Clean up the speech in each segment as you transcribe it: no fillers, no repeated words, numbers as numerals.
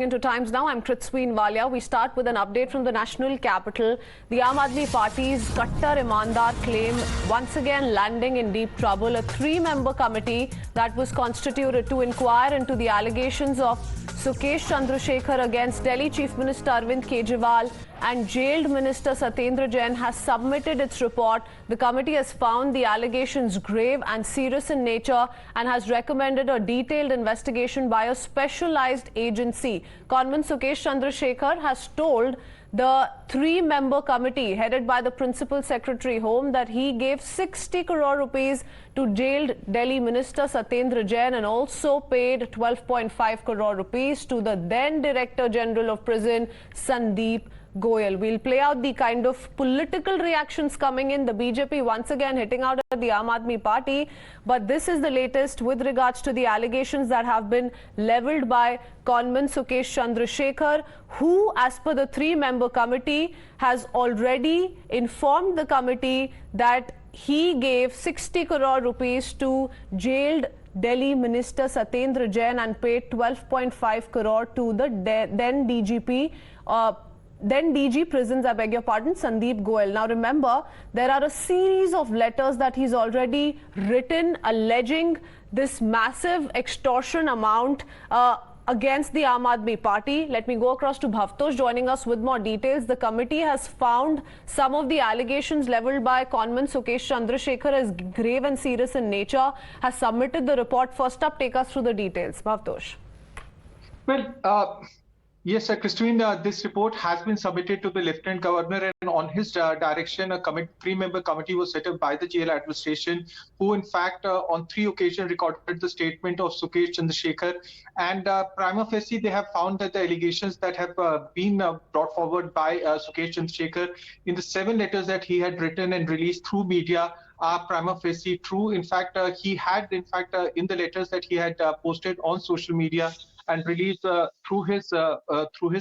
Into Times Now, I'm Kritsween Walia. We start with an update from the national capital. The Aam Aadmi Party's Kattar Imandar claim once again landing in deep trouble. A three-member committee that was constituted to inquire into the allegations of Sukesh Chandrashekhar against Delhi Chief Minister Arvind Kejriwal and jailed Minister Satyendar Jain has submitted its report. The committee has found the allegations grave and serious in nature and has recommended a detailed investigation by a specialized agency. Conman Sukesh Chandrashekhar has told the three-member committee headed by the Principal Secretary Home that he gave 60 crore rupees to jailed Delhi Minister Satyendar Jain and also paid 12.5 crore rupees to the then Director General of Prison, Sandeep Goyal. We'll play out the kind of political reactions coming in. The BJP once again hitting out at the Aam Aadmi Party. But this is the latest with regards to the allegations that have been leveled by Conman Sukesh Chandrashekhar, who, as per the three-member committee, has already informed the committee that he gave 60 crore rupees to jailed Delhi Minister Satyendar Jain and paid 12.5 crore to the then DGP, then DG Prisons, I beg your pardon, Sandeep Goyal. Now remember, there are a series of letters that he's already written alleging this massive extortion amount against the Aam Aadmi Party. Let me go across to Bhavtosh joining us with more details. The committee has found some of the allegations leveled by Conman Sukesh Chandrashekhar as grave and serious in nature, has submitted the report. First up, take us through the details. Bhavtosh. Well, yes, Christine, this report has been submitted to the Lieutenant Governor, and on his direction, a three-member committee was set up by the jail administration, who in fact on 3 occasions recorded the statement of Sukesh Chandrashekhar, and prima facie they have found that the allegations that have been brought forward by Sukesh Chandrashekhar in the 7 letters that he had written and released through media are prima facie true. In fact, he had in the letters that he had posted on social media and released through his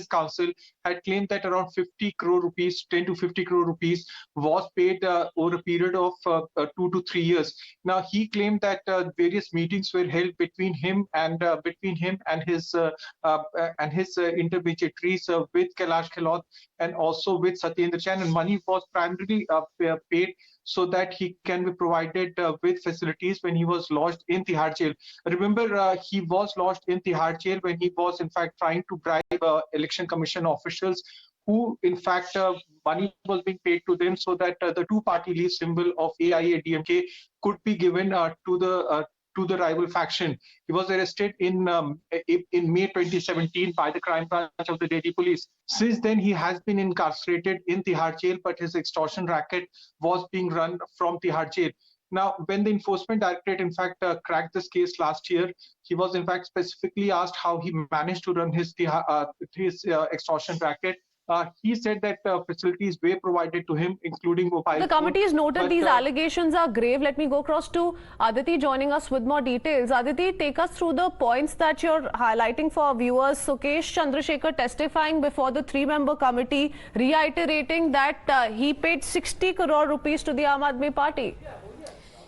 counsel, had claimed that around 50 crore rupees, 10 to 50 crore rupees was paid over a period of 2 to 3 years. Now he claimed that various meetings were held between him and his intermediaries with Kailash Ghelot and also with Satyendar Jain, and money was primarily paid so that he can be provided with facilities when he was lodged in Tihar jail. Remember, he was lodged in Tihar jail when he was in fact trying to bribe election commission officials, who in fact money was being paid to them so that the two-party leave symbol of AIADMK could be given to the rival faction. He was arrested in May 2017 by the crime branch of the Delhi police. Since then, he has been incarcerated in Tihar jail, but his extortion racket was being run from Tihar jail. Now, when the Enforcement Directorate, in fact, cracked this case last year, he was, in fact, specifically asked how he managed to run his extortion racket. He said that facilities were provided to him, including mobile. The committee has noted these allegations are grave. Let me go across to Aditi joining us with more details. Aditi, take us through the points that you're highlighting for our viewers. Sukesh Chandrashekhar testifying before the three-member committee, reiterating that he paid 60 crore rupees to the Aam Aadmi Party.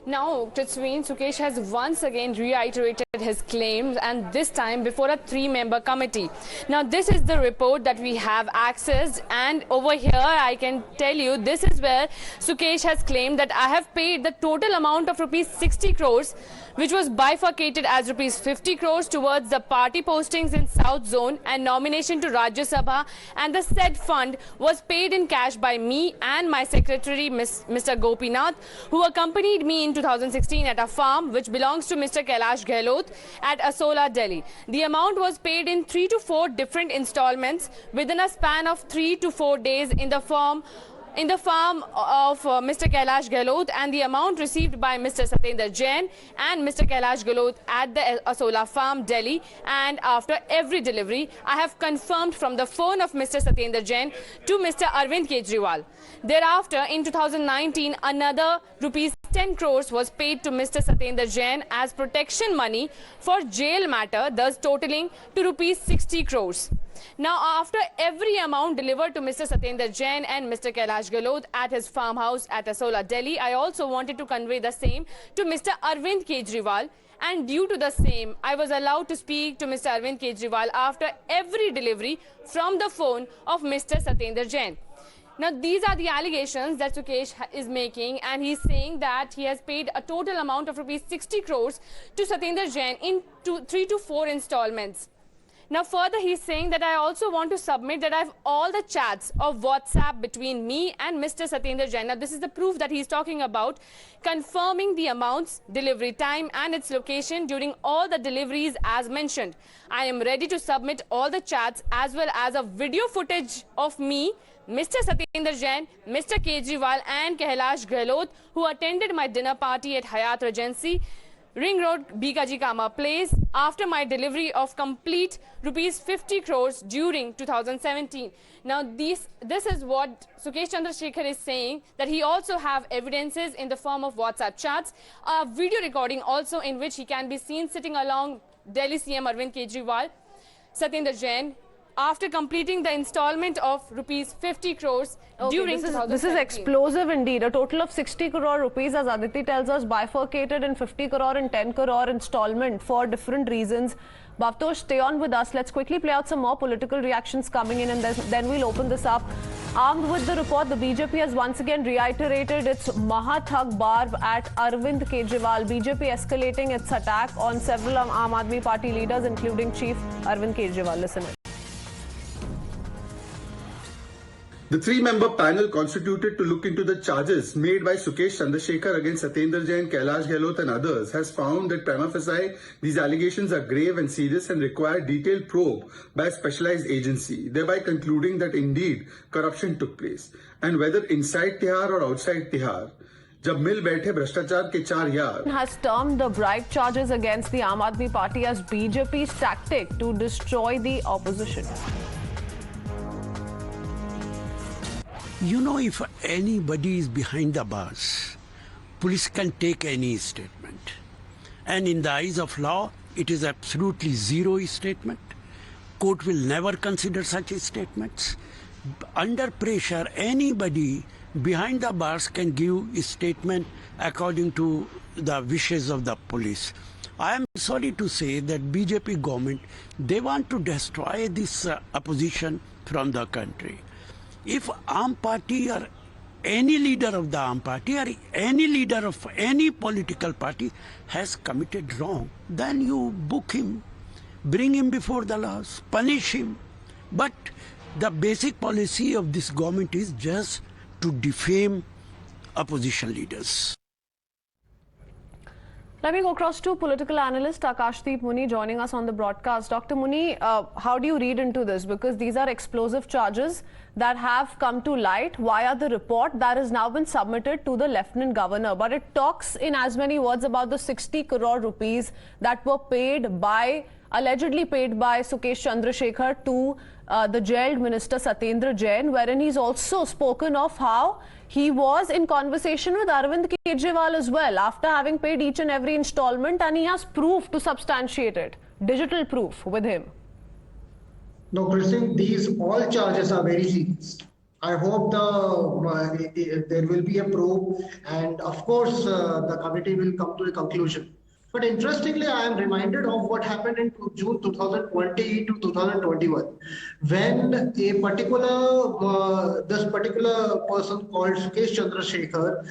Now, Kritsween, Sukesh has once again reiterated his claims, and this time before a three-member committee. Now, this is the report that we have accessed, and over here I can tell you this is where Sukesh has claimed that I have paid the total amount of rupees 60 crores, which was bifurcated as rupees 50 crores towards the party postings in South Zone and nomination to Rajya Sabha, and the said fund was paid in cash by me and my secretary, Mr. Gopinath, who accompanied me in 2016 at a farm which belongs to Mr. Kailash Ghelot at Asola, Delhi. The amount was paid in 3 to 4 different installments within a span of 3 to 4 days in the farm of Mr. Kailash Ghelot, and the amount received by Mr. Satyendar Jain and Mr. Kailash Ghelot at the Asola farm, Delhi. And after every delivery, I have confirmed from the phone of Mr. Satyendar Jain to Mr. Arvind Kejriwal. Thereafter, in 2019, another rupees 10 crores was paid to Mr. Satyendar Jain as protection money for jail matter, thus totaling to rupees 60 crores. Now, after every amount delivered to Mr. Satyendar Jain and Mr. Kailash Galot at his farmhouse at Asola, Delhi, I also wanted to convey the same to Mr. Arvind Kejriwal. And due to the same, I was allowed to speak to Mr. Arvind Kejriwal after every delivery from the phone of Mr. Satyendar Jain. Now, these are the allegations that Sukesh is making, and he's saying that he has paid a total amount of rupees 60 crores to Satyendar Jain in 3 to 4 installments. Now, further, he's saying that I also want to submit that I have all the chats of WhatsApp between me and Mr. Satyendar Jain. Now, this is the proof that he's talking about, confirming the amounts, delivery time and its location during all the deliveries as mentioned. I am ready to submit all the chats as well as a video footage of me, Mr. Satyendar Jain, Mr. Kejriwal and Kailash Galot, who attended my dinner party at Hyatt Regency, Ring Road, Bikaji Kama Place, after my delivery of complete rupees 50 crores during 2017. Now, this is what Sukesh Chandrashekhar is saying, that he also have evidences in the form of WhatsApp chats, a video recording also in which he can be seen sitting along Delhi CM Arvind Kejriwal, Satyendar Jain, after completing the installment of rupees 50 crores during 2017. This is explosive indeed. A total of 60 crore rupees, as Aditi tells us, bifurcated in 50 crore and 10 crore installment for different reasons. Bhavtosh, stay on with us. Let's quickly play out some more political reactions coming in, and then we'll open this up. Armed with the report, the BJP has once again reiterated its Mahathug barb at Arvind Kejriwal. BJP escalating its attack on several Aam Aadmi Party leaders, including Chief Arvind Kejriwal. Listen in. The three-member panel constituted to look into the charges made by Sukesh Chandrashekhar against Satyendar Jain, Kailash Galot and others has found that prima facie these allegations are grave and serious and require detailed probe by a specialized agency, thereby concluding that indeed corruption took place. And whether inside Tihar or outside Tihar, जब मिल बैठे भ्रष्टाचार के चार यार has termed the bribe charges against the Aam Aadmi Party as BJP's tactic to destroy the opposition. You know, if anybody is behind the bars, police can take any statement. And in the eyes of law, it is absolutely zero statement. Court will never consider such statements. Under pressure, anybody behind the bars can give a statement according to the wishes of the police. I am sorry to say that BJP government, they want to destroy this opposition from the country. If Aam Party or any leader of the Aam Party or any leader of any political party has committed wrong, then you book him, bring him before the laws, punish him. But the basic policy of this government is just to defame opposition leaders. Let me go across to political analyst Akashdeep Muni joining us on the broadcast. Dr. Muni, how do you read into this? Because these are explosive charges that have come to light via the report that has now been submitted to the Lieutenant Governor. But it talks in as many words about the 60 crore rupees that were allegedly paid by Sukesh Chandrashekhar to the jailed Minister Satyendar Jain, wherein he's also spoken of how he was in conversation with Arvind Kejriwal as well after having paid each and every installment, and he has proof to substantiate it, digital proof with him. No, Krishnan, these all charges are very serious. I hope there will be a probe, and of course the committee will come to a conclusion. But interestingly, I am reminded of what happened in June 2020 to 2021, when a particular this particular person called Sukesh Chandrashekhar,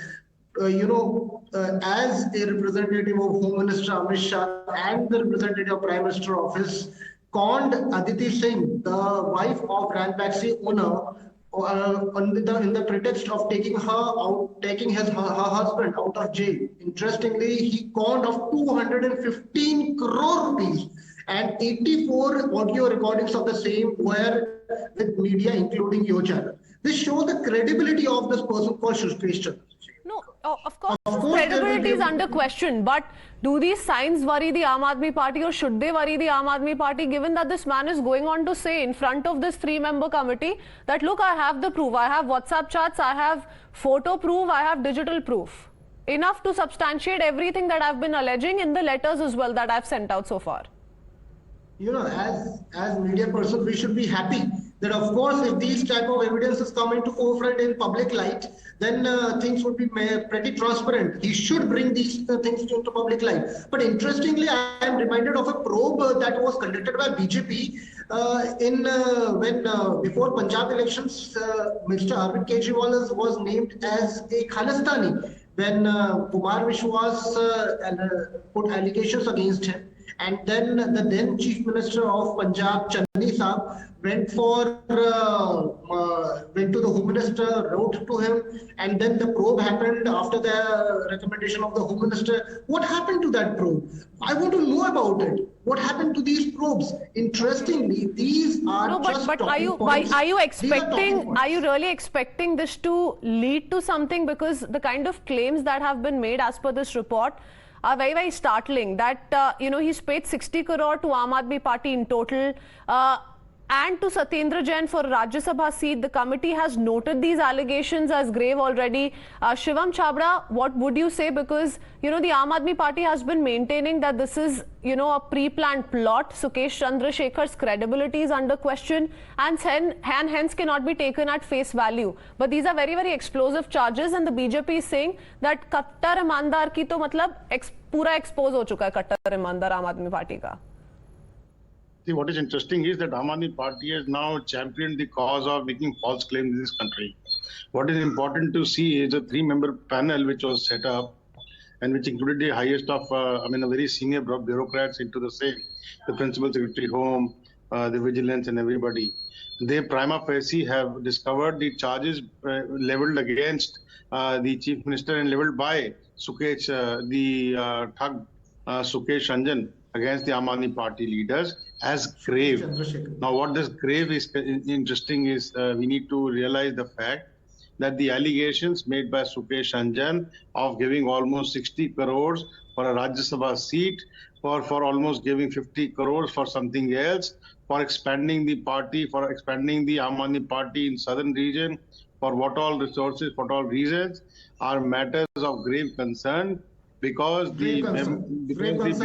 as a representative of Home Minister Amit Shah and the representative of Prime Minister Office, conned Aditi Singh, the wife of Ran Taxi owner, in the pretext of taking her husband out of jail. Interestingly, he conned of 215 crore rupees, and 84 audio recordings of the same were with media, including your channel. This shows the credibility of this person called Sukesh Chandrashekhar. No, of course credibility is under question, but do these signs worry the Aam Aadmi Party, or should they worry the Aam Aadmi Party, given that this man is going on to say in front of this three-member committee that, look, I have the proof, I have WhatsApp chats, I have photo proof, I have digital proof, enough to substantiate everything that I've been alleging in the letters as well that I've sent out so far? as media person, we should be happy that, of course, if these type of evidences come into forefront in public light, then things would be pretty transparent. He should bring these things into public light. But interestingly, I am reminded of a probe that was conducted by BJP when before Punjab elections, Mr. Arvind Kejriwal was named as a Khalistani when Kumar Vishwas put allegations against him. And then the then Chief Minister of Punjab, Channi Saab, went to the Home Minister, wrote to him, and then the probe happened after the recommendation of the Home Minister. What happened to that probe? I want to know about it. What happened to these probes? Interestingly, these are but are you really expecting this to lead to something? Because the kind of claims that have been made as per this report are very, very startling. That, he's paid 60 crore to Aam Aadmi Party in total and to Satyendar Jain for Rajya Sabha seat. The committee has noted these allegations as grave already. Shivam Chabra, what would you say? Because, the Aam Aadmi Party has been maintaining that this is, a pre-planned plot. Sukesh Chandrashekhar's credibility is under question and hence cannot be taken at face value. But these are very, very explosive charges, and the BJP is saying that Kattar Imandar ki to matlab pura expose ho chuka hai, Kattar Imandar Aam Aadmi Party ka. See, what is interesting is that Aam Aadmi Party has now championed the cause of making false claims in this country. What is important to see is a 3-member panel which was set up and which included the highest of, a very senior bureaucrats into the same, the Principal Secretary Home, the Vigilance and everybody. They prima facie have discovered the charges leveled against the Chief Minister and leveled by Sukesh, the thug Sukesh Chandrashekhar against the Aam Aadmi Party leaders as grave. Now, what this grave is interesting is we need to realize the fact that the allegations made by Sukesh Chandrashekhar of giving almost 60 crores for a Rajya Sabha seat, for almost giving 50 crores for something else, for expanding the party, for expanding the Aam Aadmi Party in southern region, for what all resources, what all reasons, are matters of grave concern. Because leaders who he is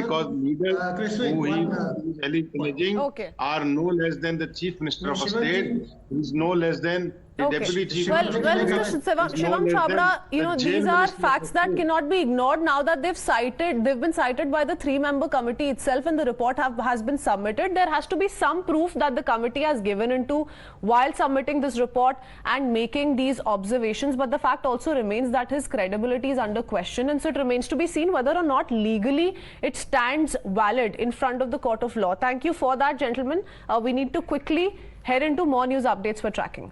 alleging are no less than the Chief Minister of a state, who is no less than the Deputy Chief Minister. Well, Mr. Shivam Chabra, these are facts that cannot be ignored now that they've been cited by the 3-member committee itself and the report has been submitted. There has to be some proof that the committee has given into while submitting this report and making these observations. But the fact also remains that his credibility is under question, and so it remains to be seen whether or not legally it stands valid in front of the court of law. Thank you for that, gentlemen. We need to quickly head into more news updates for tracking.